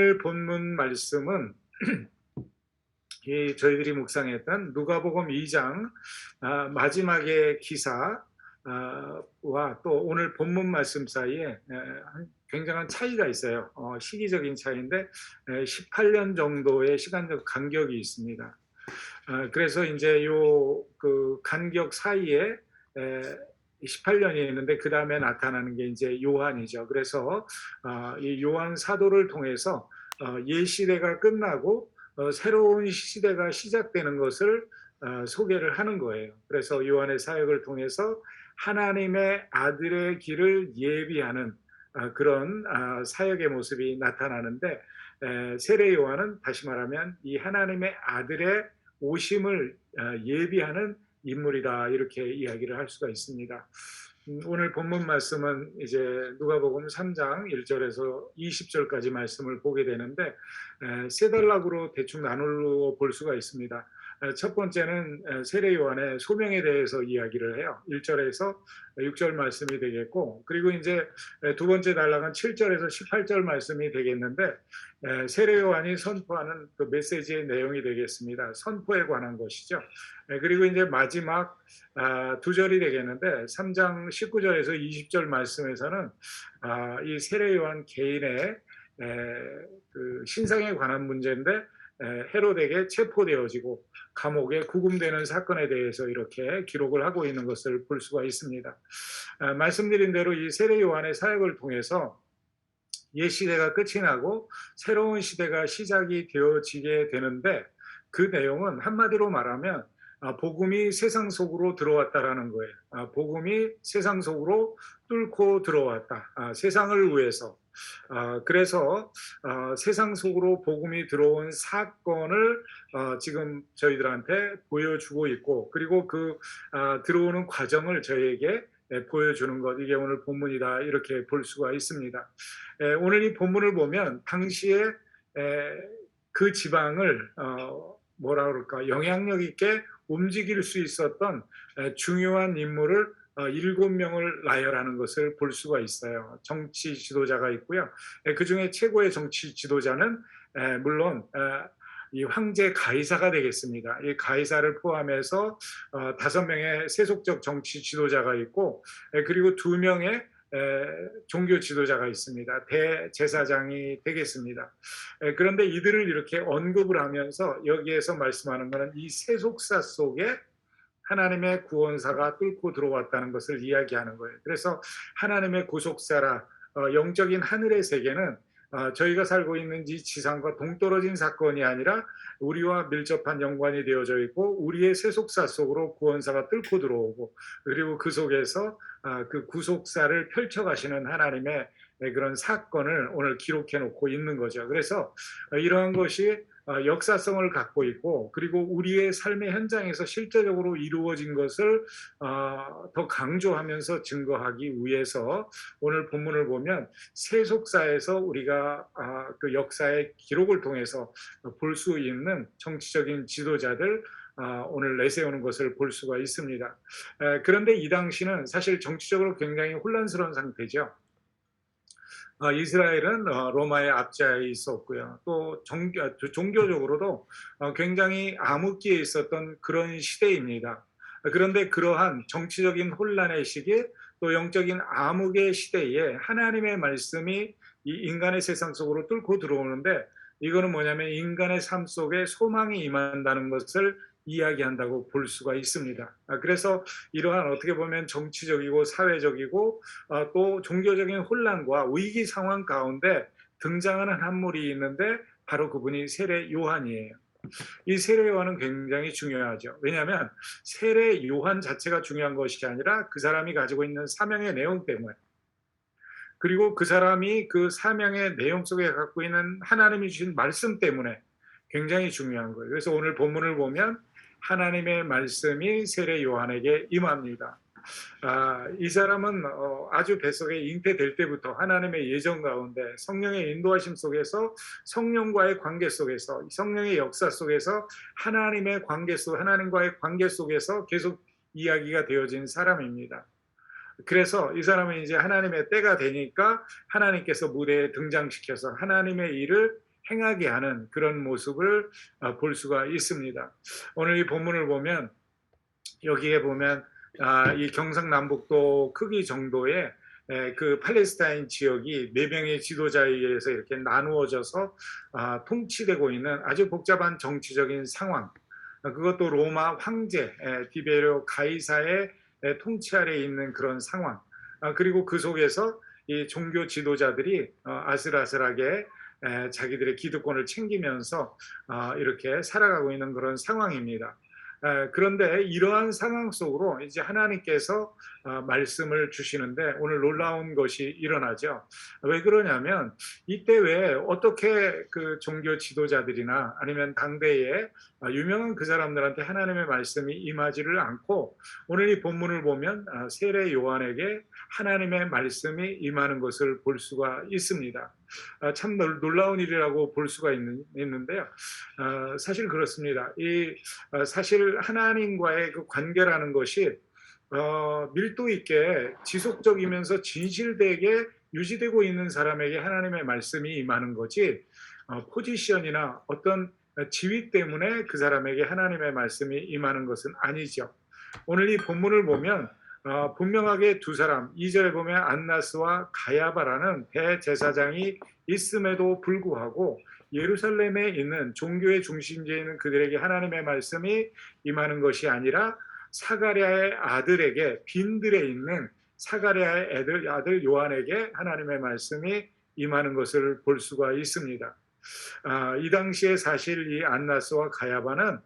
오늘 본문 말씀은 저희들이 묵상했던 누가복음 2장 마지막의 기사와 또 오늘 본문 말씀 사이에 굉장한 차이가 있어요. 시기적인 차이인데 18년 정도의 시간적 간격이 있습니다. 그래서 이제 그 간격 사이에 18년이 있는데 그 다음에 나타나는 게 이제 요한이죠. 그래서 이 요한 사도를 통해서 옛 시대가 끝나고 새로운 시대가 시작되는 것을 소개를 하는 거예요. 그래서 요한의 사역을 통해서 하나님의 아들의 길을 예비하는 그런 사역의 모습이 나타나는데, 세례 요한은 다시 말하면 이 하나님의 아들의 오심을 예비하는 인물이다, 이렇게 이야기를 할 수가 있습니다. 오늘 본문 말씀은 이제 누가복음 3장 1절에서 20절까지 말씀을 보게 되는데 세 단락으로 대충 나누어 볼 수가 있습니다. 첫 번째는 세례 요한의 소명에 대해서 이야기를 해요. 1절에서 6절 말씀이 되겠고, 그리고 이제 두 번째 단락은 7절에서 18절 말씀이 되겠는데 세례 요한이 선포하는 그 메시지의 내용이 되겠습니다. 선포에 관한 것이죠. 그리고 이제 마지막 두 절이 되겠는데 3장 19절에서 20절 말씀에서는 이 세례 요한 개인의 그 신상에 관한 문제인데 헤롯에게 체포되어지고 감옥에 구금되는 사건에 대해서 이렇게 기록을 하고 있는 것을 볼 수가 있습니다. 말씀드린 대로 이 세례 요한의 사역을 통해서 옛 시대가 끝이 나고 새로운 시대가 시작이 되어지게 되는데, 그 내용은 한마디로 말하면 복음이 세상 속으로 들어왔다라는 거예요. 복음이 세상 속으로 뚫고 들어왔다. 세상을 위해서. 그래서 세상 속으로 복음이 들어온 사건을 지금 저희들한테 보여주고 있고, 그리고 그 들어오는 과정을 저희에게 보여주는 것, 이게 오늘 본문이다, 이렇게 볼 수가 있습니다. 오늘 이 본문을 보면 당시에 그 지방을 뭐라 그럴까, 영향력 있게 움직일 수 있었던 중요한 인물을 7명을 나열하는 것을 볼 수가 있어요. 정치 지도자가 있고요. 그 중에 최고의 정치 지도자는 물론 이 황제 가이사가 되겠습니다. 이 가이사를 포함해서 5명의 세속적 정치 지도자가 있고, 그리고 2명의 종교 지도자가 있습니다. 대제사장이 되겠습니다. 그런데 이들을 이렇게 언급을 하면서 여기에서 말씀하는 것은 이 세속사 속에 하나님의 구원사가 뚫고 들어왔다는 것을 이야기하는 거예요. 그래서 하나님의 구속사라, 영적인 하늘의 세계는 저희가 살고 있는 이 지상과 동떨어진 사건이 아니라 우리와 밀접한 연관이 되어져 있고, 우리의 세속사 속으로 구원사가 뚫고 들어오고, 그리고 그 속에서 그 구속사를 펼쳐가시는 하나님의 그런 사건을 오늘 기록해 놓고 있는 거죠. 그래서 이러한 것이 역사성을 갖고 있고, 그리고 우리의 삶의 현장에서 실제적으로 이루어진 것을 더 강조하면서 증거하기 위해서 오늘 본문을 보면 세속사에서 우리가 그 역사의 기록을 통해서 볼 수 있는 정치적인 지도자들 오늘 내세우는 것을 볼 수가 있습니다. 그런데 이 당시는 사실 정치적으로 굉장히 혼란스러운 상태죠. 이스라엘은 로마의 압제하에 있었고요. 또 종교적으로도 굉장히 암흑기에 있었던 그런 시대입니다. 그런데 그러한 정치적인 혼란의 시기, 또 영적인 암흑의 시대에 하나님의 말씀이 이 인간의 세상 속으로 뚫고 들어오는데, 이거는 뭐냐면 인간의 삶 속에 소망이 임한다는 것을 이야기한다고 볼 수가 있습니다. 그래서 이러한 어떻게 보면 정치적이고 사회적이고 또 종교적인 혼란과 위기 상황 가운데 등장하는 한 인물이 있는데 바로 그분이 세례 요한이에요. 이 세례 요한은 굉장히 중요하죠. 왜냐하면 세례 요한 자체가 중요한 것이 아니라 그 사람이 가지고 있는 사명의 내용 때문에, 그리고 그 사람이 그 사명의 내용 속에 갖고 있는 하나님이 주신 말씀 때문에 굉장히 중요한 거예요. 그래서 오늘 본문을 보면 하나님의 말씀이 세례 요한에게 임합니다. 이 사람은 아주 뱃속에 잉태될 때부터 하나님의 예정 가운데 성령의 인도하심 속에서, 성령과의 관계 속에서, 성령의 역사 속에서 하나님과의 관계 속에서 계속 이야기가 되어진 사람입니다. 그래서 이 사람은 이제 하나님의 때가 되니까 하나님께서 무대에 등장시켜서 하나님의 일을 행하게 하는 그런 모습을 볼 수가 있습니다. 오늘 이 본문을 보면 여기에 보면 이 경상남북도 크기 정도의 그 팔레스타인 지역이 네 명의 지도자에 의해서 이렇게 나누어져서 통치되고 있는 아주 복잡한 정치적인 상황, 그것도 로마 황제 디베리오 가이사의 통치 아래에 있는 그런 상황, 그리고 그 속에서 이 종교 지도자들이 아슬아슬하게 자기들의 기득권을 챙기면서 이렇게 살아가고 있는 그런 상황입니다. 그런데 이러한 상황 속으로 이제 하나님께서 말씀을 주시는데 오늘 놀라운 것이 일어나죠. 왜 그러냐면 이때 왜 어떻게 그 종교 지도자들이나 아니면 당대의 유명한 그 사람들한테 하나님의 말씀이 임하지를 않고 오늘 이 본문을 보면 세례 요한에게 하나님의 말씀이 임하는 것을 볼 수가 있습니다. 참 놀라운 일이라고 볼 수가 있는데요. 사실 그렇습니다. 사실 하나님과의 그 관계라는 것이 밀도 있게 지속적이면서 진실되게 유지되고 있는 사람에게 하나님의 말씀이 임하는 거지 포지션이나 어떤 지위 때문에 그 사람에게 하나님의 말씀이 임하는 것은 아니죠. 오늘 이 본문을 보면 분명하게 두 사람, 2절에 보면 안나스와 가야바라는 대제사장이 있음에도 불구하고 예루살렘에 있는 종교의 중심지에 있는 그들에게 하나님의 말씀이 임하는 것이 아니라 사가랴의 아들에게 빈들에 있는 사가랴의 아들 요한에게 하나님의 말씀이 임하는 것을 볼 수가 있습니다. 이 당시에 사실 이 안나스와 가야바는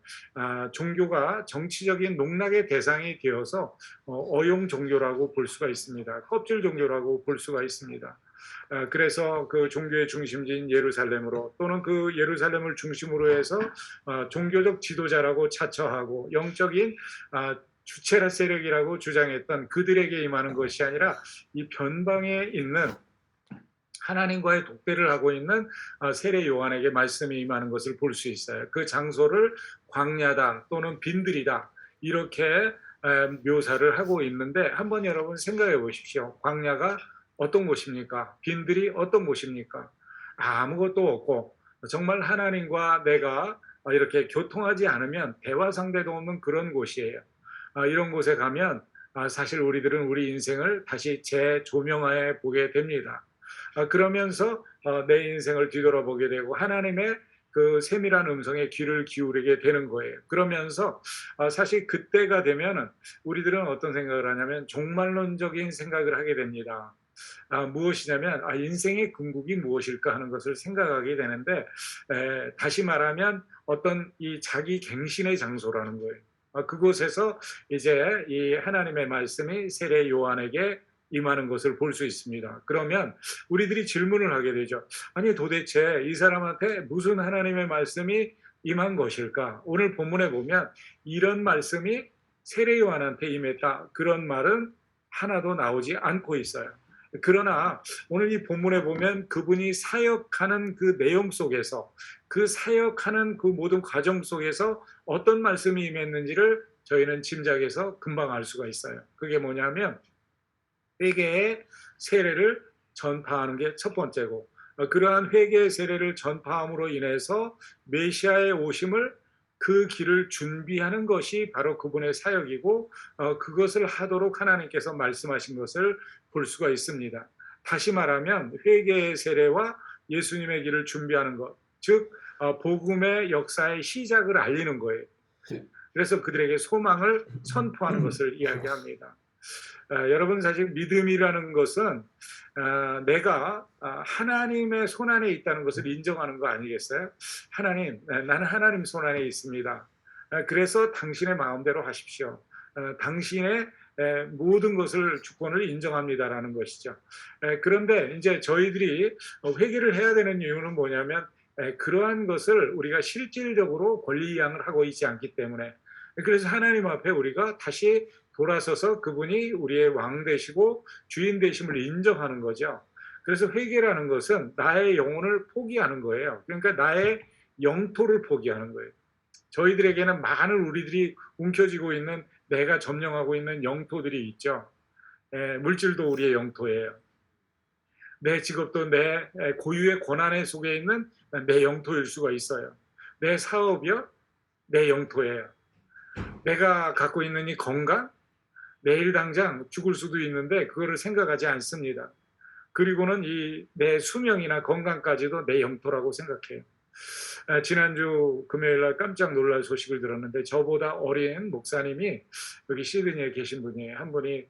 종교가 정치적인 농락의 대상이 되어서 어용 종교라고 볼 수가 있습니다. 껍질 종교라고 볼 수가 있습니다. 그래서 그 종교의 중심지인 예루살렘으로 또는 그 예루살렘을 중심으로 해서 종교적 지도자라고 자처하고 영적인 주체라 세력이라고 주장했던 그들에게 임하는 것이 아니라 이 변방에 있는 하나님과의 독대를 하고 있는 세례 요한에게 말씀이 임하는 것을 볼 수 있어요. 그 장소를 광야다 또는 빈들이다 이렇게 묘사를 하고 있는데 한번 여러분 생각해 보십시오. 광야가 어떤 곳입니까? 빈들이 어떤 곳입니까? 아무것도 없고 정말 하나님과 내가 이렇게 교통하지 않으면 대화 상대도 없는 그런 곳이에요. 이런 곳에 가면 사실 우리들은 우리 인생을 다시 재조명하여 보게 됩니다. 그러면서 내 인생을 뒤돌아보게 되고 하나님의 그 세밀한 음성에 귀를 기울이게 되는 거예요. 그러면서 사실 그때가 되면은 우리들은 어떤 생각을 하냐면 종말론적인 생각을 하게 됩니다. 무엇이냐면 인생의 궁극이 무엇일까 하는 것을 생각하게 되는데 다시 말하면 어떤 이 자기 갱신의 장소라는 거예요. 그곳에서 이제 이 하나님의 말씀이 세례 요한에게 임하는 것을 볼 수 있습니다. 그러면 우리들이 질문을 하게 되죠. 아니 도대체 이 사람한테 무슨 하나님의 말씀이 임한 것일까? 오늘 본문에 보면 이런 말씀이 세례 요한한테 임했다. 그런 말은 하나도 나오지 않고 있어요. 그러나 오늘 이 본문에 보면 그분이 사역하는 그 내용 속에서 그 사역하는 그 모든 과정 속에서 어떤 말씀이 임했는지를 저희는 짐작해서 금방 알 수가 있어요. 그게 뭐냐면 회개의 세례를 전파하는 게 첫 번째고 그러한 회개의 세례를 전파함으로 인해서 메시아의 오심을 그 길을 준비하는 것이 바로 그분의 사역이고 그것을 하도록 하나님께서 말씀하신 것을 볼 수가 있습니다. 다시 말하면 회개의 세례와 예수님의 길을 준비하는 것, 즉 복음의 역사의 시작을 알리는 거예요. 그래서 그들에게 소망을 선포하는 것을 이야기합니다. 여러분 사실 믿음이라는 것은 내가 하나님의 손안에 있다는 것을 인정하는 거 아니겠어요? 하나님, 나는 하나님 손안에 있습니다. 그래서 당신의 마음대로 하십시오. 당신의 모든 것을 주권을 인정합니다라는 것이죠. 그런데 이제 저희들이 회개를 해야 되는 이유는 뭐냐면 그러한 것을 우리가 실질적으로 권리이양을 하고 있지 않기 때문에 그래서 하나님 앞에 우리가 다시 돌아서서 그분이 우리의 왕 되시고 주인 되심을 인정하는 거죠. 그래서 회개라는 것은 나의 영혼을 포기하는 거예요. 그러니까 나의 영토를 포기하는 거예요. 저희들에게는 많은 우리들이 움켜쥐고 있는 내가 점령하고 있는 영토들이 있죠. 물질도 우리의 영토예요. 내 직업도 내 고유의 권한에 속에 있는 내 영토일 수가 있어요. 내 사업이요? 내 영토예요. 내가 갖고 있는 이 건강? 내일 당장 죽을 수도 있는데 그거를 생각하지 않습니다. 그리고는 이 내 수명이나 건강까지도 내 영토라고 생각해요. 지난주 금요일 날 깜짝 놀랄 소식을 들었는데 저보다 어린 목사님이 여기 시드니에 계신 분이에요. 한 분이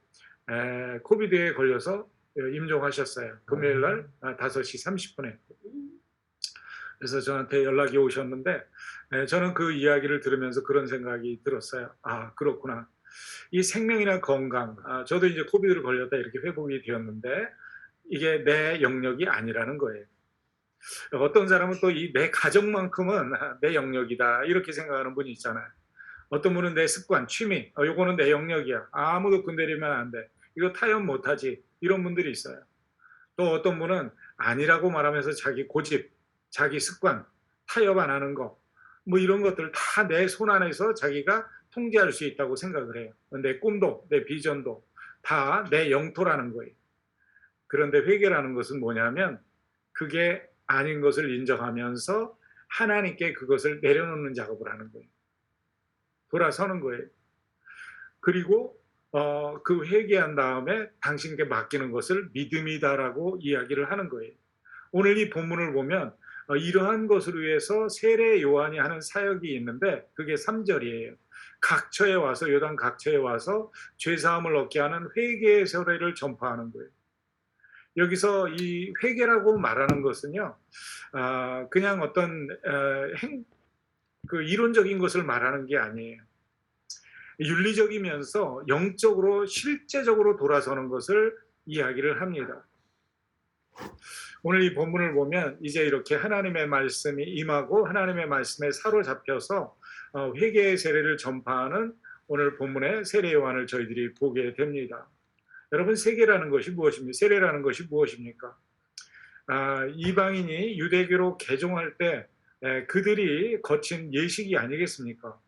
코비드에 걸려서 임종하셨어요. 금요일 날 5시 30분에. 그래서 저한테 연락이 오셨는데 저는 그 이야기를 들으면서 그런 생각이 들었어요. 아, 그렇구나. 이 생명이나 건강, 저도 이제 코비드를 걸렸다 이렇게 회복이 되었는데 이게 내 영역이 아니라는 거예요. 어떤 사람은 또 이 내 가정만큼은 내 영역이다 이렇게 생각하는 분이 있잖아요. 어떤 분은 내 습관, 취미, 요거는 내 영역이야. 아무도 건드리면 안 돼. 이거 타협 못하지. 이런 분들이 있어요. 또 어떤 분은 아니라고 말하면서 자기 고집, 자기 습관, 타협 안 하는 거, 뭐 이런 것들 다 내 손 안에서 자기가 통제할 수 있다고 생각을 해요. 내 꿈도, 내 비전도 다 내 영토라는 거예요. 그런데 회개라는 것은 뭐냐면 그게 아닌 것을 인정하면서 하나님께 그것을 내려놓는 작업을 하는 거예요. 돌아서는 거예요. 그리고 그 회개한 다음에 당신께 맡기는 것을 믿음이다라고 이야기를 하는 거예요. 오늘 이 본문을 보면 이러한 것을 위해서 세례 요한이 하는 사역이 있는데 그게 3절이에요. 각처에 와서 요단 각처에 와서 죄사함을 얻게 하는 회개의 세례를 전파하는 거예요. 여기서 이 회개라고 말하는 것은요, 그냥 어떤 그 이론적인 것을 말하는 게 아니에요. 윤리적이면서 영적으로 실제적으로 돌아서는 것을 이야기를 합니다. 오늘 이 본문을 보면 이제 이렇게 하나님의 말씀이 임하고 하나님의 말씀에 사로잡혀서 회개의 세례를 전파하는 오늘 본문의 세례 요한을 저희들이 보게 됩니다. 여러분, 세례라는 것이 무엇입니까? 세례라는 것이 무엇입니까? 이방인이 유대교로 개종할 때 그들이 거친 예식이 아니겠습니까?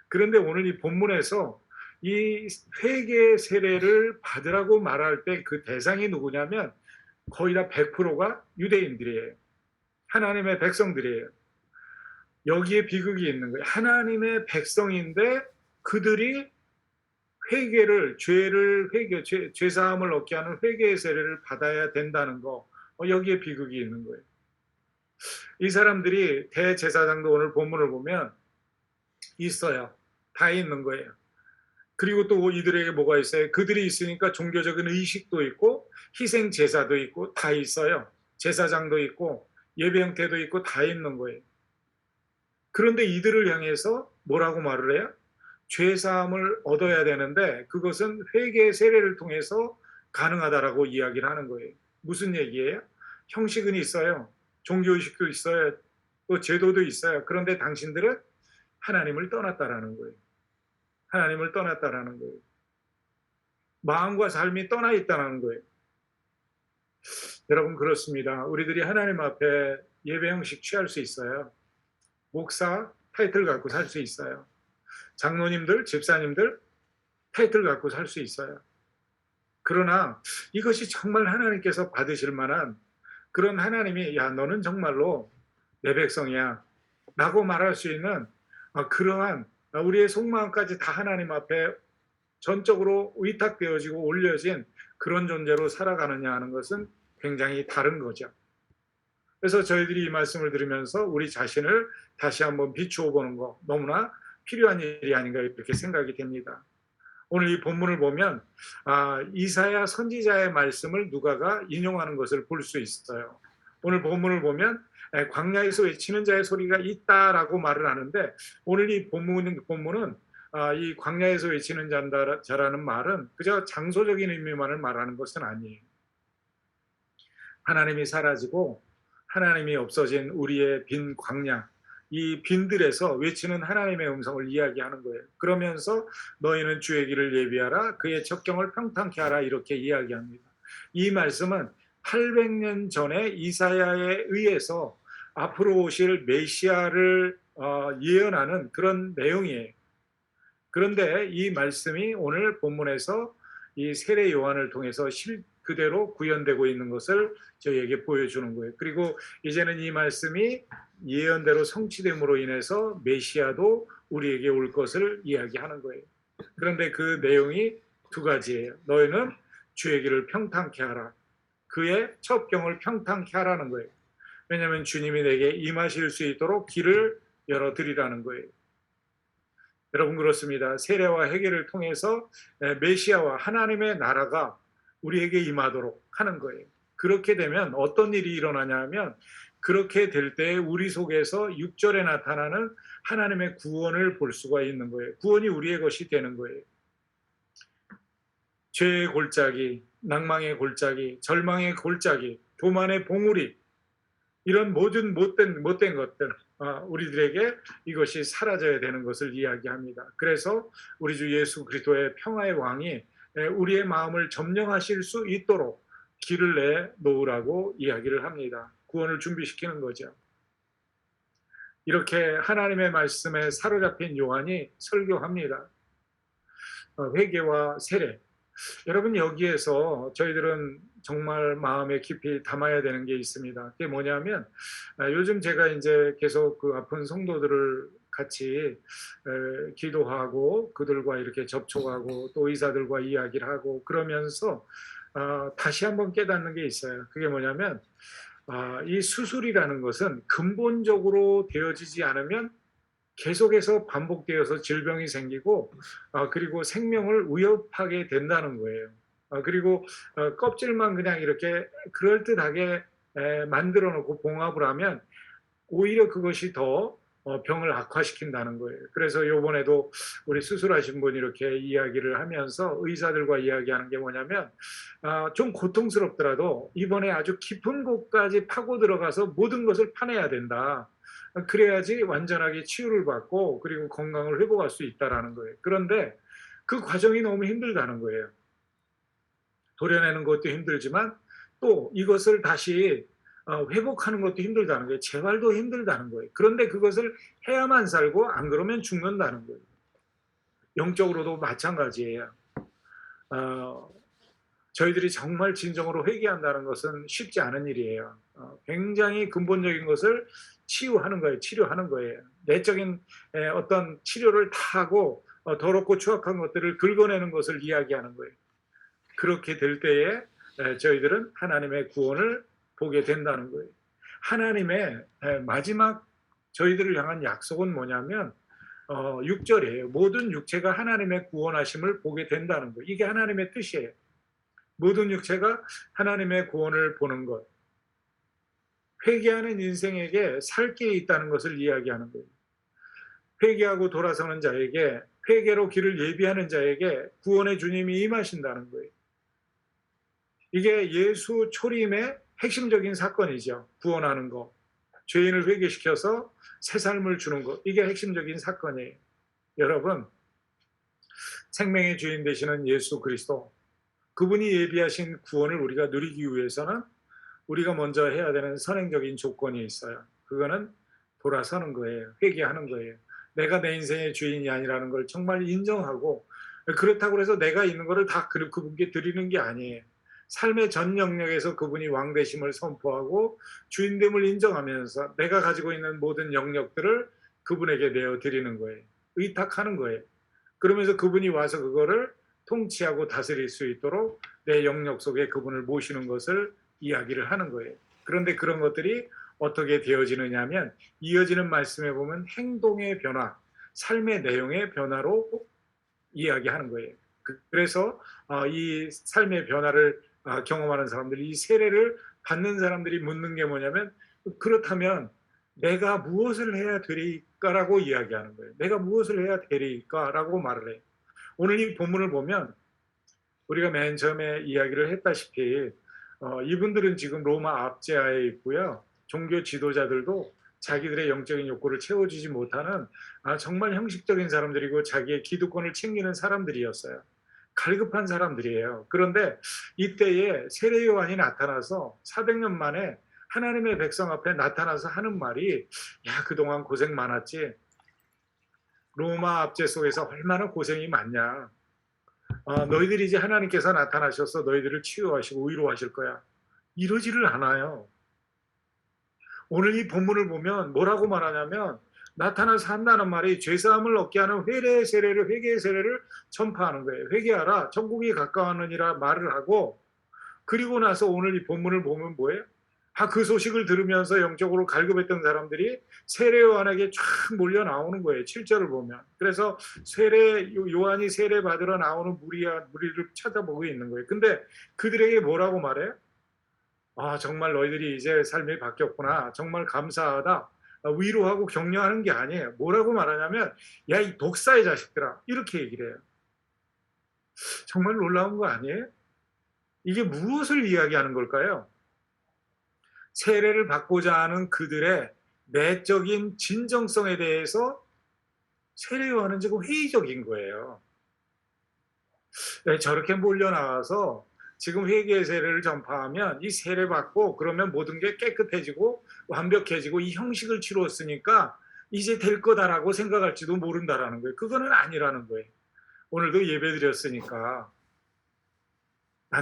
그런데 오늘 이 본문에서 이 회개 세례를 받으라고 말할 때 그 대상이 누구냐면 거의 다 100%가 유대인들이에요. 하나님의 백성들이에요. 여기에 비극이 있는 거예요. 하나님의 백성인데 그들이 회개를 죄 사함을 얻게 하는 회개의 세례를 받아야 된다는 거, 여기에 비극이 있는 거예요. 이 사람들이 대제사장도 오늘 본문을 보면 있어요. 다 있는 거예요. 그리고 또 이들에게 뭐가 있어요? 그들이 있으니까 종교적인 의식도 있고 희생 제사도 있고 다 있어요. 제사장도 있고 예배 형태도 있고 다 있는 거예요. 그런데 이들을 향해서 뭐라고 말을 해요? 죄사함을 얻어야 되는데 그것은 회개 세례를 통해서 가능하다라고 이야기를 하는 거예요. 무슨 얘기예요? 형식은 있어요. 종교의식도 있어요. 또 제도도 있어요. 그런데 당신들은 하나님을 떠났다라는 거예요. 하나님을 떠났다라는 거예요. 마음과 삶이 떠나 있다는 거예요. 여러분, 그렇습니다. 우리들이 하나님 앞에 예배 형식 취할 수 있어요. 목사 타이틀 갖고 살 수 있어요. 장로님들, 집사님들 타이틀 갖고 살 수 있어요. 그러나 이것이 정말 하나님께서 받으실 만한 그런 하나님이 야, 너는 정말로 내 백성이야 라고 말할 수 있는 그러한 우리의 속마음까지 다 하나님 앞에 전적으로 위탁되어지고 올려진 그런 존재로 살아가느냐 하는 것은 굉장히 다른 거죠. 그래서 저희들이 이 말씀을 들으면서 우리 자신을 다시 한번 비추어 보는 거 너무나 필요한 일이 아닌가 이렇게 생각이 됩니다. 오늘 이 본문을 보면 이사야 선지자의 말씀을 누가가 인용하는 것을 볼 수 있어요. 오늘 본문을 보면 광야에서 외치는 자의 소리가 있다라고 말을 하는데 오늘 이 본문은 이 광야에서 외치는 자라는 말은 그저 장소적인 의미만을 말하는 것은 아니에요. 하나님이 사라지고 하나님이 없어진 우리의 빈 광야, 이 빈들에서 외치는 하나님의 음성을 이야기하는 거예요. 그러면서 너희는 주의 길을 예비하라, 그의 첩경을 평탄케 하라 이렇게 이야기합니다. 이 말씀은 800년 전에 이사야에 의해서 앞으로 오실 메시아를 예언하는 그런 내용이에요. 그런데 이 말씀이 오늘 본문에서 이 세례 요한을 통해서 그대로 구현되고 있는 것을 저희에게 보여주는 거예요. 그리고 이제는 이 말씀이 예언대로 성취됨으로 인해서 메시아도 우리에게 올 것을 이야기하는 거예요. 그런데 그 내용이 두 가지예요. 너희는 주의 길을 평탄케 하라. 그의 첩경을 평탄케 하라는 거예요. 왜냐하면 주님이 내게 임하실 수 있도록 길을 열어드리라는 거예요. 여러분 그렇습니다. 세례와 회개를 통해서 메시아와 하나님의 나라가 우리에게 임하도록 하는 거예요. 그렇게 되면 어떤 일이 일어나냐 하면 그렇게 될 때 우리 속에서 6절에 나타나는 하나님의 구원을 볼 수가 있는 거예요. 구원이 우리의 것이 되는 거예요. 죄의 골짜기, 낭망의 골짜기, 절망의 골짜기, 교만의 봉우리, 이런 모든 못된 것들, 우리들에게 이것이 사라져야 되는 것을 이야기합니다. 그래서 우리 주 예수 그리스도의 평화의 왕이 우리의 마음을 점령하실 수 있도록 길을 내놓으라고 이야기를 합니다. 구원을 준비시키는 거죠. 이렇게 하나님의 말씀에 사로잡힌 요한이 설교합니다. 회개와 세례. 여러분 여기에서 저희들은 정말 마음에 깊이 담아야 되는 게 있습니다. 그게 뭐냐면 요즘 제가 이제 계속 그 아픈 성도들을 같이 기도하고 그들과 이렇게 접촉하고 또 의사들과 이야기를 하고 그러면서 다시 한번 깨닫는 게 있어요. 그게 뭐냐면 이 수술이라는 것은 근본적으로 되어지지 않으면 계속해서 반복되어서 질병이 생기고 그리고 생명을 위협하게 된다는 거예요. 그리고 껍질만 그냥 이렇게 그럴듯하게 만들어 놓고 봉합을 하면 오히려 그것이 더 병을 악화시킨다는 거예요. 그래서 이번에도 우리 수술하신 분이 이렇게 이야기를 하면서 의사들과 이야기하는 게 뭐냐면 좀 고통스럽더라도 이번에 아주 깊은 곳까지 파고 들어가서 모든 것을 파내야 된다. 그래야지 완전하게 치유를 받고 그리고 건강을 회복할 수 있다라는 거예요. 그런데 그 과정이 너무 힘들다는 거예요. 도려내는 것도 힘들지만 또 이것을 다시 회복하는 것도 힘들다는 거예요. 재활도 힘들다는 거예요. 그런데 그것을 해야만 살고 안 그러면 죽는다는 거예요. 영적으로도 마찬가지예요. 저희들이 정말 진정으로 회개한다는 것은 쉽지 않은 일이에요. 굉장히 근본적인 것을 치유하는 거예요. 치료하는 거예요. 내적인 어떤 치료를 다 하고 더럽고 추악한 것들을 긁어내는 것을 이야기하는 거예요. 그렇게 될 때에 저희들은 하나님의 구원을 보게 된다는 거예요. 하나님의 마지막 저희들을 향한 약속은 뭐냐면 6절이에요. 모든 육체가 하나님의 구원하심을 보게 된다는 거예요. 이게 하나님의 뜻이에요. 모든 육체가 하나님의 구원을 보는 것. 회개하는 인생에게 살 게 있다는 것을 이야기하는 거예요. 회개하고 돌아서는 자에게, 회개로 길을 예비하는 자에게 구원의 주님이 임하신다는 거예요. 이게 예수 초림의 핵심적인 사건이죠. 구원하는 것. 죄인을 회개시켜서 새 삶을 주는 것. 이게 핵심적인 사건이에요. 여러분, 생명의 주인 되시는 예수 그리스도, 그분이 예비하신 구원을 우리가 누리기 위해서는 우리가 먼저 해야 되는 선행적인 조건이 있어요. 그거는 돌아서는 거예요. 회개하는 거예요. 내가 내 인생의 주인이 아니라는 걸 정말 인정하고, 그렇다고 해서 내가 있는 거를 다 그분께 드리는 게 아니에요. 삶의 전 영역에서 그분이 왕 되심을 선포하고 주인됨을 인정하면서 내가 가지고 있는 모든 영역들을 그분에게 내어드리는 거예요. 의탁하는 거예요. 그러면서 그분이 와서 그거를 통치하고 다스릴 수 있도록 내 영역 속에 그분을 모시는 것을 이야기를 하는 거예요. 그런데 그런 것들이 어떻게 되어지느냐 하면 이어지는 말씀에 보면 행동의 변화, 삶의 내용의 변화로 이야기하는 거예요. 그래서 이 삶의 변화를 경험하는 사람들이, 이 세례를 받는 사람들이 묻는 게 뭐냐면 그렇다면 내가 무엇을 해야 되리까라고 이야기하는 거예요. 내가 무엇을 해야 되리까라고 말을 해요. 오늘 이 본문을 보면 우리가 맨 처음에 이야기를 했다시피 이분들은 지금 로마 압제하에 있고요. 종교 지도자들도 자기들의 영적인 욕구를 채워주지 못하는 정말 형식적인 사람들이고 자기의 기득권을 챙기는 사람들이었어요. 갈급한 사람들이에요. 그런데 이때에 세례 요한이 나타나서 400년 만에 하나님의 백성 앞에 나타나서 하는 말이, 야, 그동안 고생 많았지. 로마 압제 속에서 얼마나 고생이 많냐. 너희들이 이제 하나님께서 나타나셔서 너희들을 치유하시고 위로하실 거야. 이러지를 않아요. 오늘 이 본문을 보면 뭐라고 말하냐면 나타나서 한다는 말이 죄사함을 얻게 하는 회개의 세례를 전파하는 거예요. 회개하라 천국이 가까웠느니라 말을 하고, 그리고 나서 오늘 이 본문을 보면 뭐예요? 그 소식을 들으면서 영적으로 갈급했던 사람들이 세례 요한에게 쫙 몰려 나오는 거예요. 7절을 보면. 그래서 요한이 세례 받으러 나오는 무리를 찾아보고 있는 거예요. 근데 그들에게 뭐라고 말해요? 정말 너희들이 이제 삶이 바뀌었구나. 정말 감사하다. 위로하고 격려하는 게 아니에요. 뭐라고 말하냐면 야, 이 독사의 자식들아. 이렇게 얘기를 해요. 정말 놀라운 거 아니에요? 이게 무엇을 이야기하는 걸까요? 세례를 받고자 하는 그들의 내적인 진정성에 대해서 세례 요한은 지금 회의적인 거예요. 저렇게 몰려 나와서 지금 회개의 세례를 전파하면 이 세례 받고 그러면 모든 게 깨끗해지고 완벽해지고 이 형식을 치루었으니까 이제 될 거다라고 생각할지도 모른다라는 거예요. 그거는 아니라는 거예요. 오늘도 예배 드렸으니까,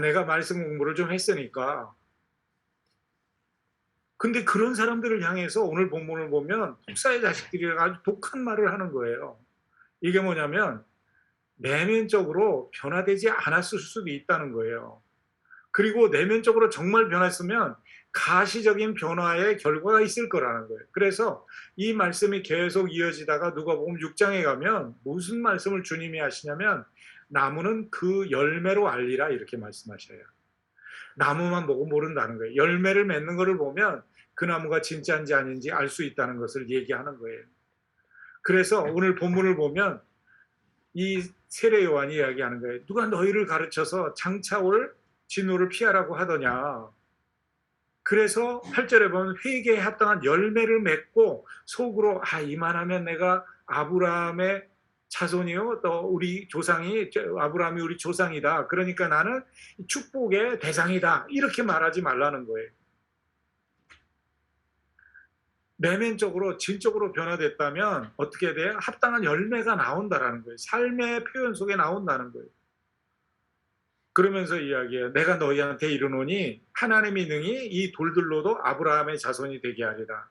내가 말씀 공부를 좀 했으니까. 근데 그런 사람들을 향해서 오늘 본문을 보면 독사의 자식들이라고 아주 독한 말을 하는 거예요. 이게 뭐냐면 내면적으로 변화되지 않았을 수도 있다는 거예요. 그리고 내면적으로 정말 변했으면 가시적인 변화의 결과가 있을 거라는 거예요. 그래서 이 말씀이 계속 이어지다가 누가복음 6장에 가면 무슨 말씀을 주님이 하시냐면 나무는 그 열매로 알리라 이렇게 말씀하셔요. 나무만 보고 모른다는 거예요. 열매를 맺는 것을 보면 그 나무가 진짜인지 아닌지 알 수 있다는 것을 얘기하는 거예요. 그래서 오늘 본문을 보면 이 세례 요한이 이야기하는 거예요. 누가 너희를 가르쳐서 장차 올 진노를 피하라고 하더냐. 그래서 8절에 보면 회개에 합당한 열매를 맺고 속으로 이만하면 내가 아브라함의 자손이요, 또 우리 조상이 아브라함이 우리 조상이다. 그러니까 나는 축복의 대상이다. 이렇게 말하지 말라는 거예요. 내면적으로 진적으로 변화됐다면 어떻게 돼요? 합당한 열매가 나온다라는 거예요. 삶의 표현 속에 나온다는 거예요. 그러면서 이야기해요. 내가 너희한테 이르노니 하나님이 능히 이 돌들로도 아브라함의 자손이 되게 하리라.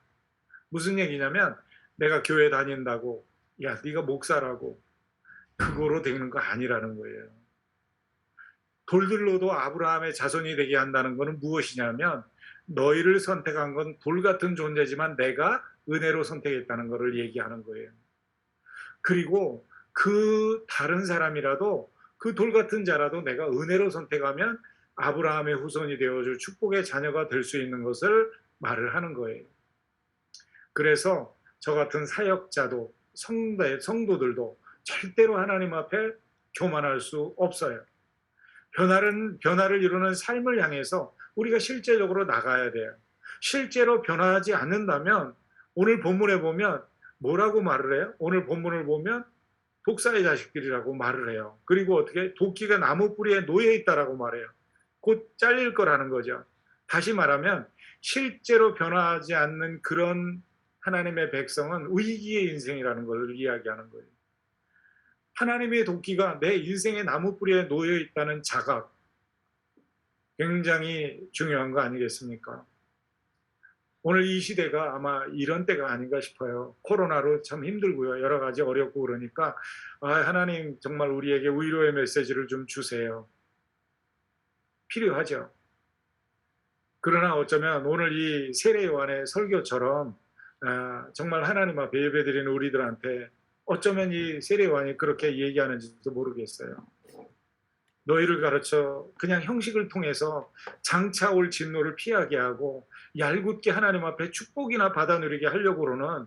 무슨 얘기냐면 내가 교회 다닌다고 야 네가 목사라고 그거로 되는 거 아니라는 거예요. 돌들로도 아브라함의 자손이 되게 한다는 것은 무엇이냐면 너희를 선택한 건 돌 같은 존재지만 내가 은혜로 선택했다는 것을 얘기하는 거예요. 그리고 그 다른 사람이라도 그 돌 같은 자라도 내가 은혜로 선택하면 아브라함의 후손이 되어줄 축복의 자녀가 될 수 있는 것을 말을 하는 거예요. 그래서 저 같은 사역자도 성도들도 절대로 하나님 앞에 교만할 수 없어요. 변화를 이루는 삶을 향해서 우리가 실제적으로 나가야 돼요. 실제로 변화하지 않는다면 오늘 본문에 보면 뭐라고 말을 해요? 오늘 본문을 보면 독사의 자식들이라고 말을 해요. 그리고 어떻게 도끼가 나무 뿌리에 놓여 있다라고 말해요. 곧 잘릴 거라는 거죠. 다시 말하면 실제로 변화하지 않는 그런 하나님의 백성은 위기의 인생이라는 걸 이야기하는 거예요. 하나님의 도끼가 내 인생의 나무 뿌리에 놓여 있다는 자각, 굉장히 중요한 거 아니겠습니까? 오늘 이 시대가 아마 이런 때가 아닌가 싶어요. 코로나로 참 힘들고요. 여러 가지 어렵고 그러니까 하나님 정말 우리에게 위로의 메시지를 좀 주세요. 필요하죠. 그러나 어쩌면 오늘 이 세례 요한의 설교처럼 정말 하나님 앞에 예배드리는 우리들한테 어쩌면 이 세례 요한이 그렇게 얘기하는지도 모르겠어요. 너희를 가르쳐 그냥 형식을 통해서 장차 올 진노를 피하게 하고 얄궂게 하나님 앞에 축복이나 받아 누리게 하려고는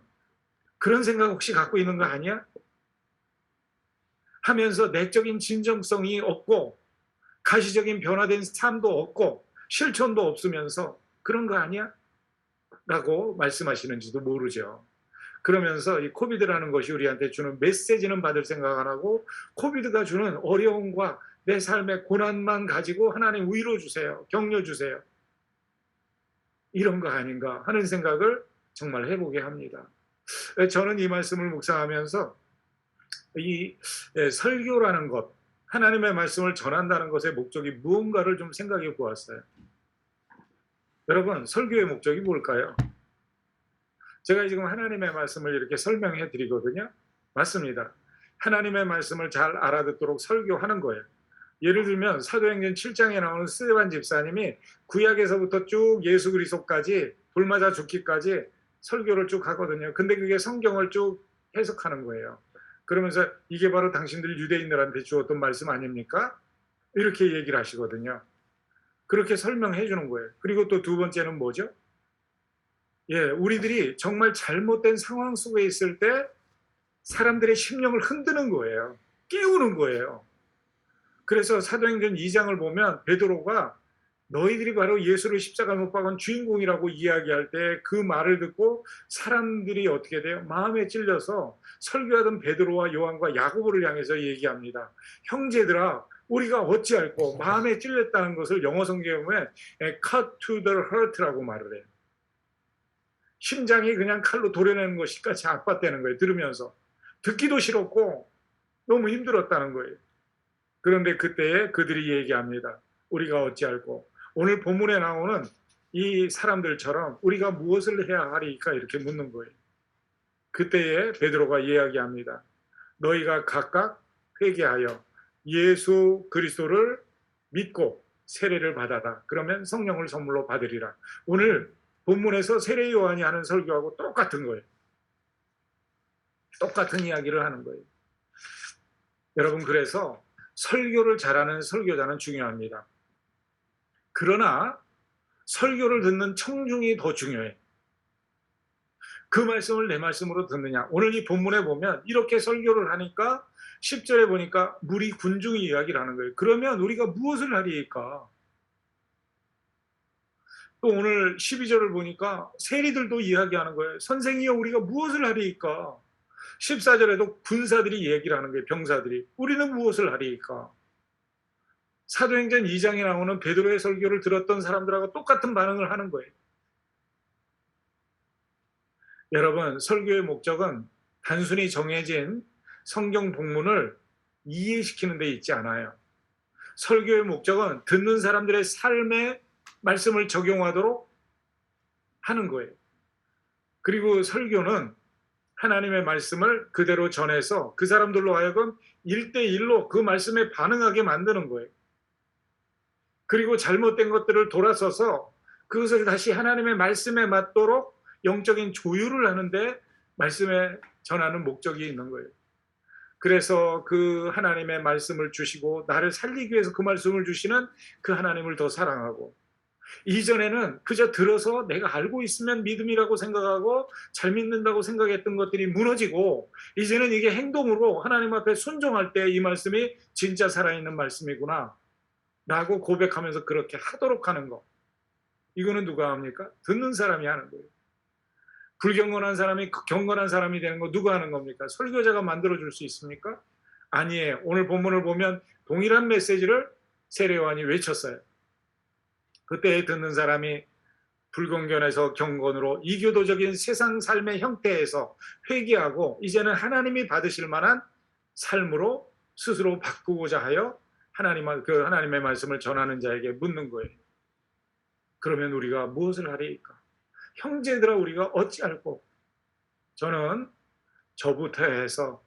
그런 생각 혹시 갖고 있는 거 아니야? 하면서 내적인 진정성이 없고 가시적인 변화된 삶도 없고 실천도 없으면서 그런 거 아니야? 라고 말씀하시는지도 모르죠. 그러면서 이 코비드라는 것이 우리한테 주는 메시지는 받을 생각 안 하고 코비드가 주는 어려움과 내 삶의 고난만 가지고 하나님 위로 주세요. 격려 주세요. 이런 거 아닌가 하는 생각을 정말 해보게 합니다. 저는 이 말씀을 묵상하면서 이 설교라는 것, 하나님의 말씀을 전한다는 것의 목적이 무언가를 좀 생각해 보았어요. 여러분, 설교의 목적이 뭘까요? 제가 지금 하나님의 말씀을 이렇게 설명해 드리거든요. 맞습니다. 하나님의 말씀을 잘 알아듣도록 설교하는 거예요. 예를 들면 사도행전 7장에 나오는 스데반 집사님이 구약에서부터 쭉 예수 그리스도까지 돌 맞아 죽기까지 설교를 쭉 하거든요. 근데 그게 성경을 쭉 해석하는 거예요. 그러면서 이게 바로 당신들 유대인들한테 주었던 말씀 아닙니까? 이렇게 얘기를 하시거든요. 그렇게 설명해 주는 거예요. 그리고 또 두 번째는 뭐죠? 예, 우리들이 정말 잘못된 상황 속에 있을 때 사람들의 심령을 흔드는 거예요. 깨우는 거예요. 그래서 사도행전 2장을 보면 베드로가 너희들이 바로 예수를 십자가 못 박은 주인공이라고 이야기할 때 그 말을 듣고 사람들이 어떻게 돼요? 마음에 찔려서 설교하던 베드로와 요한과 야고보를 향해서 얘기합니다. 형제들아, 우리가 어찌할꼬 마음에 찔렸다는 것을 영어 성경에 보면 cut to the heart라고 말을 해요. 심장이 그냥 칼로 도려내는 것이 같이 아팠다는 거예요. 들으면서 듣기도 싫었고 너무 힘들었다는 거예요. 그런데 그때에 그들이 얘기합니다. 우리가 어찌할꼬 오늘 본문에 나오는 이 사람들처럼 우리가 무엇을 해야 하리까 이렇게 묻는 거예요. 그때에 베드로가 이야기합니다. 너희가 각각 회개하여 예수 그리스도를 믿고 세례를 받아라. 그러면 성령을 선물로 받으리라. 오늘 본문에서 세례 요한이 하는 설교하고 똑같은 거예요. 똑같은 이야기를 하는 거예요. 여러분, 그래서 설교를 잘하는 설교자는 중요합니다. 그러나 설교를 듣는 청중이 더 중요해. 그 말씀을 내 말씀으로 듣느냐. 오늘 이 본문에 보면 이렇게 설교를 하니까 10절에 보니까 무리 군중이 이야기를 하는 거예요. 그러면 우리가 무엇을 하리이까? 또 오늘 12절을 보니까 세리들도 이야기하는 거예요. 선생이여, 우리가 무엇을 하리이까? 14절에도 군사들이 얘기를 하는 거예요. 병사들이. 우리는 무엇을 하리이까? 사도행전 2장에 나오는 베드로의 설교를 들었던 사람들하고 똑같은 반응을 하는 거예요. 여러분, 설교의 목적은 단순히 정해진 성경 본문을 이해시키는 데 있지 않아요. 설교의 목적은 듣는 사람들의 삶에 말씀을 적용하도록 하는 거예요. 그리고 설교는 하나님의 말씀을 그대로 전해서 그 사람들로 하여금 1대1로 그 말씀에 반응하게 만드는 거예요. 그리고 잘못된 것들을 돌아서서 그것을 다시 하나님의 말씀에 맞도록 영적인 조율을 하는데 말씀에 전하는 목적이 있는 거예요. 그래서 그 하나님의 말씀을 주시고 나를 살리기 위해서 그 말씀을 주시는 그 하나님을 더 사랑하고, 이전에는 그저 들어서 내가 알고 있으면 믿음이라고 생각하고 잘 믿는다고 생각했던 것들이 무너지고, 이제는 이게 행동으로 하나님 앞에 순종할 때 이 말씀이 진짜 살아있는 말씀이구나 라고 고백하면서 그렇게 하도록 하는 거. 이거는 누가 합니까? 듣는 사람이 하는 거예요. 불경건한 사람이 경건한 사람이 되는 거 누가 하는 겁니까? 설교자가 만들어줄 수 있습니까? 아니에요. 오늘 본문을 보면 동일한 메시지를 세례 요한이 외쳤어요. 그때 듣는 사람이 불경건에서 경건으로 이교도적인 세상 삶의 형태에서 회개하고 이제는 하나님이 받으실 만한 삶으로 스스로 바꾸고자 하여 하나님의 말씀을 전하는 자에게 묻는 거예요. 그러면 우리가 무엇을 하리이까? 형제들아, 우리가 어찌할꼬? 저는 저부터 해서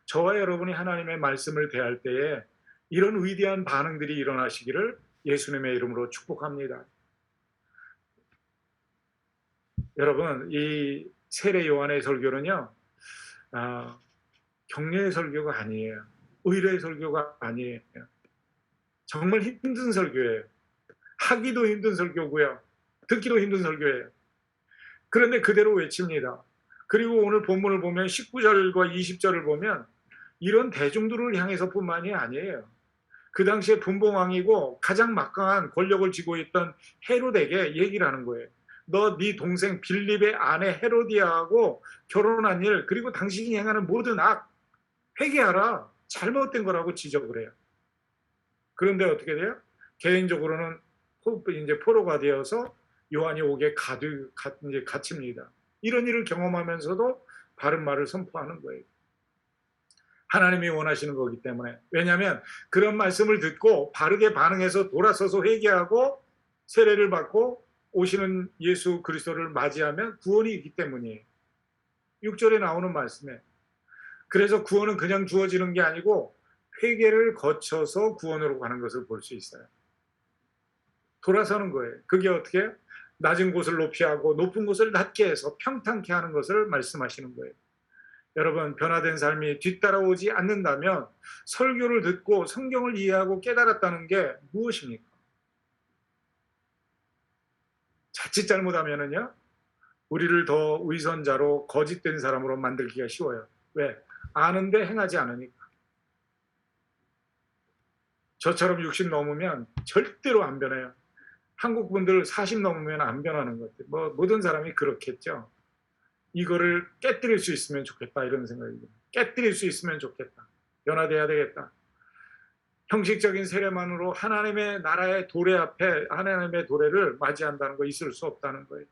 저와 여러분이 하나님의 말씀을 대할 때에 이런 위대한 반응들이 일어나시기를 예수님의 이름으로 축복합니다. 여러분, 이 세례 요한의 설교는요, 격려의 설교가 아니에요. 의뢰의 설교가 아니에요. 정말 힘든 설교예요. 하기도 힘든 설교고요. 듣기도 힘든 설교예요. 그런데 그대로 외칩니다. 그리고 오늘 본문을 보면 19절과 20절을 보면 이런 대중들을 향해서 뿐만이 아니에요. 그 당시에 분봉왕이고 가장 막강한 권력을 쥐고 있던 헤롯에게 얘기를 하는 거예요. 너 네 동생 빌립의 아내 헤로디아하고 결혼한 일, 그리고 당신이 행하는 모든 악 회개하라. 잘못된 거라고 지적을 해요. 그런데 어떻게 돼요? 개인적으로는 이제 포로가 되어서 요한이 옥에 갇힙니다. 이런 일을 경험하면서도 바른 말을 선포하는 거예요. 하나님이 원하시는 거기 때문에. 왜냐하면 그런 말씀을 듣고 바르게 반응해서 돌아서서 회개하고 세례를 받고 오시는 예수 그리스도를 맞이하면 구원이 있기 때문이에요. 6절에 나오는 말씀에. 그래서 구원은 그냥 주어지는 게 아니고 회개를 거쳐서 구원으로 가는 것을 볼 수 있어요. 돌아서는 거예요. 그게 어떻게? 낮은 곳을 높이 하고 높은 곳을 낮게 해서 평탄케 하는 것을 말씀하시는 거예요. 여러분, 변화된 삶이 뒤따라오지 않는다면 설교를 듣고 성경을 이해하고 깨달았다는 게 무엇입니까? 자칫 잘못하면은요, 우리를 더 위선자로 거짓된 사람으로 만들기가 쉬워요. 왜? 아는데 행하지 않으니까. 저처럼 60 넘으면 절대로 안 변해요. 한국 분들 40 넘으면 안 변하는 것들. 뭐 모든 사람이 그렇겠죠. 이거를 깨뜨릴 수 있으면 좋겠다 이런 생각이 듭니다. 깨뜨릴 수 있으면 좋겠다. 변화돼야 되겠다. 형식적인 세례만으로 하나님의 나라의 도래 앞에 하나님의 도래를 맞이한다는 거 있을 수 없다는 거예요.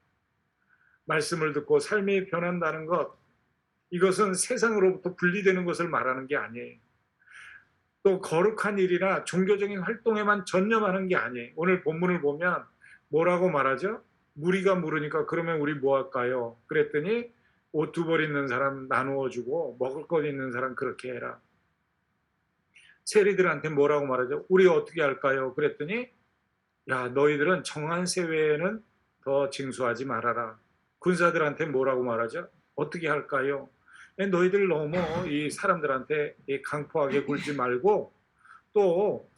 말씀을 듣고 삶이 변한다는 것, 이것은 세상으로부터 분리되는 것을 말하는 게 아니에요. 또 거룩한 일이나 종교적인 활동에만 전념하는 게 아니에요. 오늘 본문을 보면 뭐라고 말하죠? 무리가 물으니까 그러면 우리 뭐 할까요? 그랬더니 옷 두 벌 있는 사람 나누어 주고 먹을 것 있는 사람 그렇게 해라. 세리들한테 뭐라고 말하죠? 우리 어떻게 할까요? 그랬더니 야, 너희들은 정한세 외에는 더 징수하지 말아라. 군사들한테 뭐라고 말하죠? 어떻게 할까요? 너희들 너무 이 사람들한테 강포하게 굴지 말고 또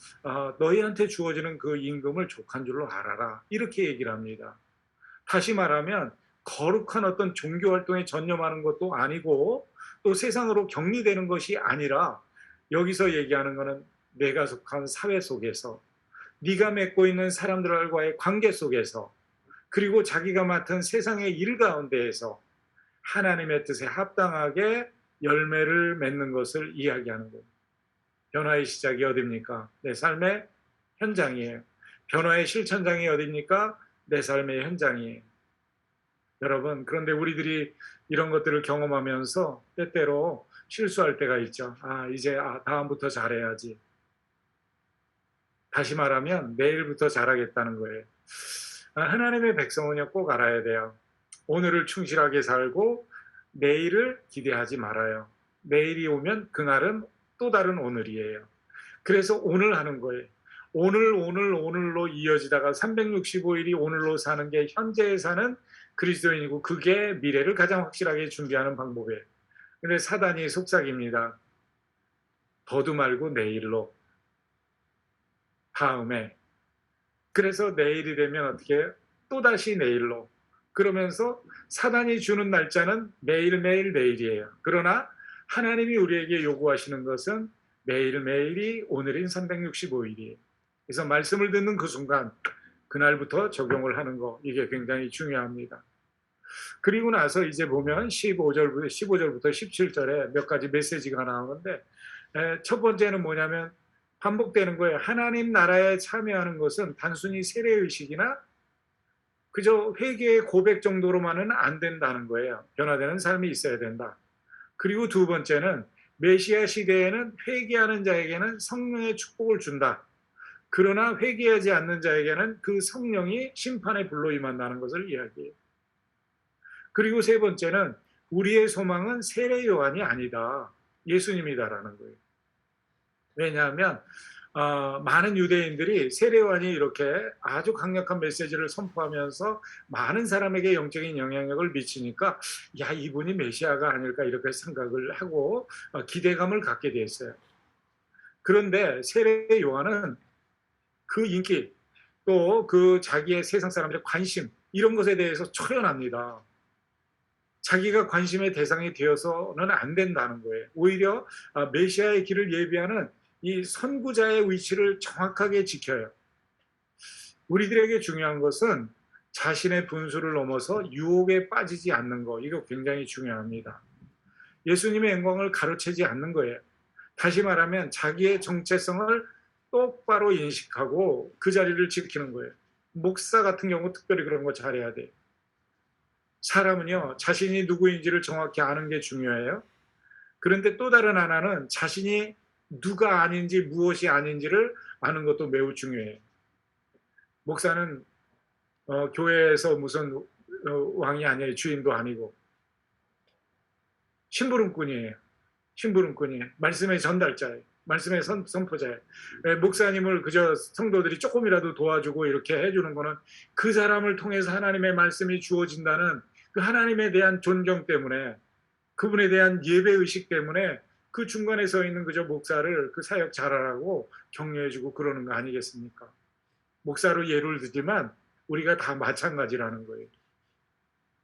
너희한테 주어지는 그 임금을 족한 줄로 알아라. 이렇게 얘기를 합니다. 다시 말하면 거룩한 어떤 종교 활동에 전념하는 것도 아니고 또 세상으로 격리되는 것이 아니라 여기서 얘기하는 것은 내가 속한 사회 속에서 네가 맺고 있는 사람들과의 관계 속에서 그리고 자기가 맡은 세상의 일 가운데에서 하나님의 뜻에 합당하게 열매를 맺는 것을 이야기하는 거예요. 변화의 시작이 어디입니까? 내 삶의 현장이에요. 변화의 실천장이 어디입니까? 내 삶의 현장이에요. 여러분, 그런데 우리들이 이런 것들을 경험하면서 때때로 실수할 때가 있죠. 이제 다음부터 잘해야지. 다시 말하면 내일부터 잘하겠다는 거예요. 하나님의 백성은요, 꼭 알아야 돼요. 오늘을 충실하게 살고 내일을 기대하지 말아요. 내일이 오면 그날은 또 다른 오늘이에요. 그래서 오늘 하는 거예요. 오늘로 이어지다가 365일이 오늘로 사는 게 현재에 사는 그리스도인이고 그게 미래를 가장 확실하게 준비하는 방법이에요. 근데 사단이 속삭입니다. 더도 말고 내일로. 다음에. 그래서 내일이 되면 어떻게 해요? 또다시 내일로. 그러면서 사단이 주는 날짜는 매일매일 내일이에요. 그러나 하나님이 우리에게 요구하시는 것은 매일매일이 오늘인 365일이에요. 그래서 말씀을 듣는 그 순간 그날부터 적용을 하는 거 이게 굉장히 중요합니다. 그리고 나서 이제 보면 15절부터 17절에 몇 가지 메시지가 나오는데 첫 번째는 뭐냐면 반복되는 거예요. 하나님 나라에 참여하는 것은 단순히 세례의식이나 그저 회개의 고백 정도로만은 안 된다는 거예요. 변화되는 삶이 있어야 된다. 그리고 두 번째는 메시아 시대에는 회개하는 자에게는 성령의 축복을 준다. 그러나 회개하지 않는 자에게는 그 성령이 심판의 불로 임한다는 것을 이야기해요. 그리고 세 번째는 우리의 소망은 세례 요한이 아니다. 예수님이다라는 거예요. 왜냐하면 많은 유대인들이 세례 요한이 이렇게 아주 강력한 메시지를 선포하면서 많은 사람에게 영적인 영향력을 미치니까 야, 이분이 메시아가 아닐까 이렇게 생각을 하고 기대감을 갖게 됐어요. 그런데 세례 요한은 그 인기 또 그 자기의 세상 사람들의 관심 이런 것에 대해서 초연합니다. 자기가 관심의 대상이 되어서는 안 된다는 거예요. 오히려 메시아의 길을 예비하는 이 선구자의 위치를 정확하게 지켜요. 우리들에게 중요한 것은 자신의 분수를 넘어서 유혹에 빠지지 않는 거, 이거 굉장히 중요합니다. 예수님의 영광을 가로채지 않는 거예요. 다시 말하면 자기의 정체성을 똑바로 인식하고 그 자리를 지키는 거예요. 목사 같은 경우 특별히 그런 거 잘해야 돼요. 사람은요, 자신이 누구인지를 정확히 아는 게 중요해요. 그런데 또 다른 하나는 자신이 누가 아닌지 무엇이 아닌지를 아는 것도 매우 중요해요. 목사는 교회에서 무슨 왕이 아니에요. 주인도 아니고 심부름꾼이에요. 심부름꾼이에요. 말씀의 전달자예요. 말씀의 선포자예요. 목사님을 그저 성도들이 조금이라도 도와주고 이렇게 해주는 거는 그 사람을 통해서 하나님의 말씀이 주어진다는 그 하나님에 대한 존경 때문에, 그분에 대한 예배의식 때문에 그 중간에 서 있는 그저 목사를 그 사역 잘하라고 격려해주고 그러는 거 아니겠습니까? 목사로 예를 들지만 우리가 다 마찬가지라는 거예요.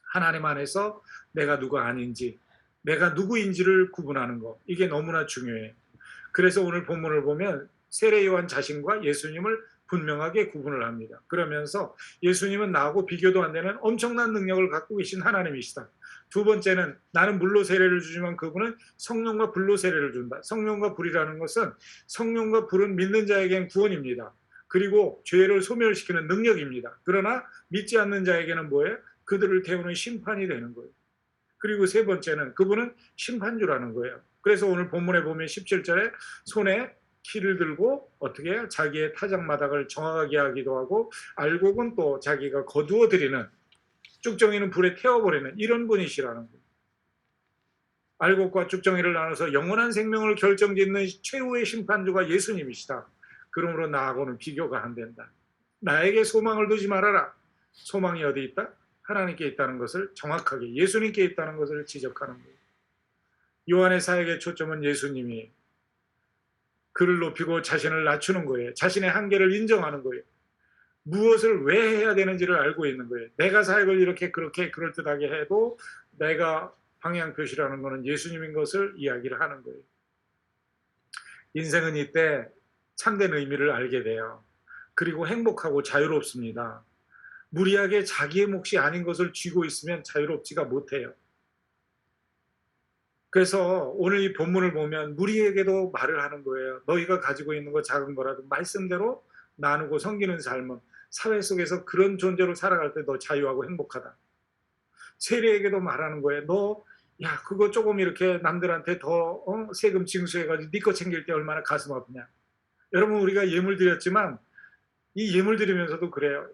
하나님 안에서 내가 누가 아닌지, 내가 누구인지를 구분하는 거, 이게 너무나 중요해요. 그래서 오늘 본문을 보면 세례 요한 자신과 예수님을 분명하게 구분을 합니다. 그러면서 예수님은 나하고 비교도 안 되는 엄청난 능력을 갖고 계신 하나님이시다. 두 번째는 나는 물로 세례를 주지만 그분은 성령과 불로 세례를 준다. 성령과 불이라는 것은 성령과 불은 믿는 자에겐 구원입니다. 그리고 죄를 소멸시키는 능력입니다. 그러나 믿지 않는 자에게는 뭐예요? 그들을 태우는 심판이 되는 거예요. 그리고 세 번째는 그분은 심판주라는 거예요. 그래서 오늘 본문에 보면 17절에 손에 키를 들고 어떻게 해요? 자기의 타작마당을 정확하게 하기도 하고 알곡은 또 자기가 거두어 드리는, 쭉정이는 불에 태워버리는 이런 분이시라는 거예요. 알곡과 쭉정이를 나눠서 영원한 생명을 결정짓는 최후의 심판주가 예수님이시다. 그러므로 나하고는 비교가 안 된다. 나에게 소망을 두지 말아라. 소망이 어디 있다? 하나님께 있다는 것을 정확하게, 예수님께 있다는 것을 지적하는 거예요. 요한의 사역의 초점은 예수님이 그를 높이고 자신을 낮추는 거예요. 자신의 한계를 인정하는 거예요. 무엇을 왜 해야 되는지를 알고 있는 거예요. 내가 사역을 이렇게 그렇게 그럴듯하게 해도 내가 방향 표시라는 것은 예수님인 것을 이야기를 하는 거예요. 인생은 이때 참된 의미를 알게 돼요. 그리고 행복하고 자유롭습니다. 무리하게 자기의 몫이 아닌 것을 쥐고 있으면 자유롭지가 못해요. 그래서 오늘 이 본문을 보면 무리에게도 말을 하는 거예요. 너희가 가지고 있는 거 작은 거라도 말씀대로 나누고 섬기는 삶은 사회 속에서 그런 존재로 살아갈 때 너 자유하고 행복하다. 세리에게도 말하는 거예요. 너 야 그거 조금 이렇게 남들한테 더 세금 징수해가지고 네 거 챙길 때 얼마나 가슴 아프냐. 여러분 우리가 예물 드렸지만 이 예물 드리면서도 그래요.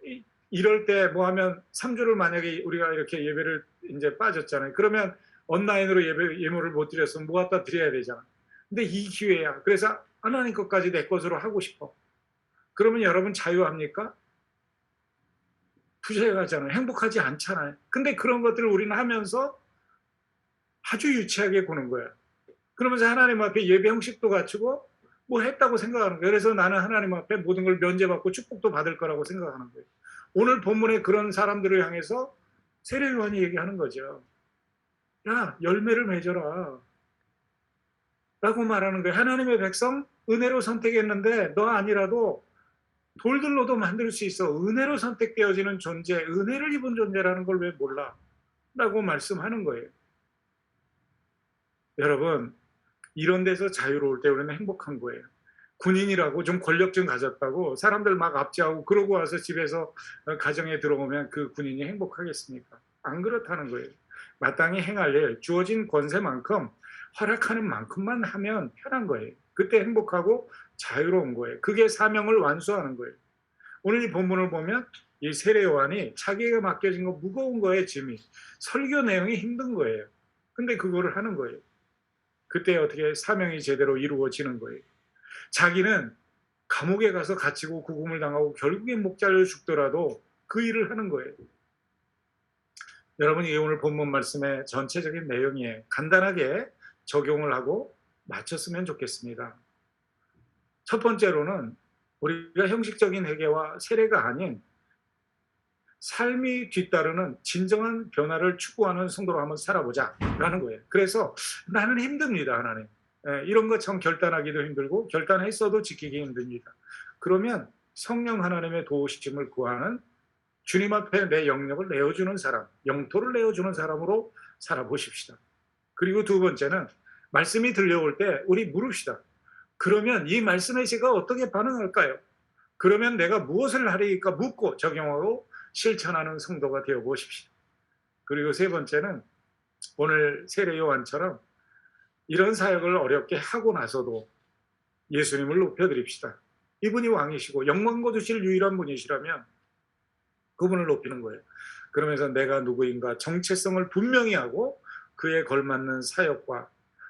이럴 때 뭐 하면 3주를 만약에 우리가 이렇게 예배를 이제 빠졌잖아요. 그러면 온라인으로 예물을 못 드렸으면 뭐 갖다 드려야 되잖아. 근데 이 기회야. 그래서 하나님 것까지 내 것으로 하고 싶어. 그러면 여러분 자유합니까? 부자유하잖아요. 행복하지 않잖아요. 근데 그런 것들을 우리는 하면서 아주 유치하게 보는 거야. 그러면서 하나님 앞에 예배 형식도 갖추고 뭐 했다고 생각하는 거예요. 그래서 나는 하나님 앞에 모든 걸 면제받고 축복도 받을 거라고 생각하는 거예요. 오늘 본문에 그런 사람들을 향해서 세례 요한이 얘기하는 거죠. 야, 열매를 맺어라. 라고 말하는 거예요. 하나님의 백성 은혜로 선택했는데 너 아니라도 돌들로도 만들 수 있어. 은혜로 선택되어지는 존재, 은혜를 입은 존재라는 걸 왜 몰라? 라고 말씀하는 거예요. 여러분, 이런 데서 자유로울 때 우리는 행복한 거예요. 군인이라고 좀 권력증 가졌다고 사람들 막 압제하고 그러고 와서 집에서 가정에 들어오면 그 군인이 행복하겠습니까? 안 그렇다는 거예요. 마땅히 행할 일, 주어진 권세만큼 허락하는 만큼만 하면 편한 거예요. 그때 행복하고 자유로운 거예요. 그게 사명을 완수하는 거예요. 오늘 이 본문을 보면 이 세례 요한이 자기가 맡겨진 거 무거운 거예요. 짐이. 설교 내용이 힘든 거예요. 근데 그거를 하는 거예요. 그때 어떻게 사명이 제대로 이루어지는 거예요. 자기는 감옥에 가서 갇히고 구금을 당하고 결국엔 목 잘려 죽더라도 그 일을 하는 거예요. 여러분이 오늘 본문 말씀의 전체적인 내용에 간단하게 적용을 하고 맞췄으면 좋겠습니다. 첫 번째로는 우리가 형식적인 회개와 세례가 아닌 삶이 뒤따르는 진정한 변화를 추구하는 성도로 한번 살아보자 라는 거예요. 그래서 나는 힘듭니다. 하나님. 이런 것 참 결단하기도 힘들고 결단했어도 지키기 힘듭니다. 그러면 성령 하나님의 도우심을 구하는 주님 앞에 내 영역을 내어주는 사람, 영토를 내어주는 사람으로 살아보십시다. 그리고 두 번째는 말씀이 들려올 때 우리 물읍시다. 그러면 이 말씀에 제가 어떻게 반응할까요? 그러면 내가 무엇을 하리까 묻고 적용하고 실천하는 성도가 되어보십시오. 그리고 세 번째는 오늘 세례 요한처럼 이런 사역을 어렵게 하고 나서도 예수님을 높여드립시다. 이분이 왕이시고 영광 거두실 유일한 분이시라면 그분을 높이는 거예요. 그러면서 내가 누구인가 정체성을 분명히 하고 그에 걸맞는 사역과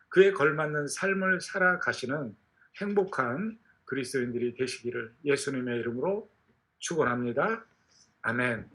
그에 걸맞는 삶을 살아가시는 행복한 그리스도인들이 되시기를 예수님의 이름으로 축원합니다. 아멘.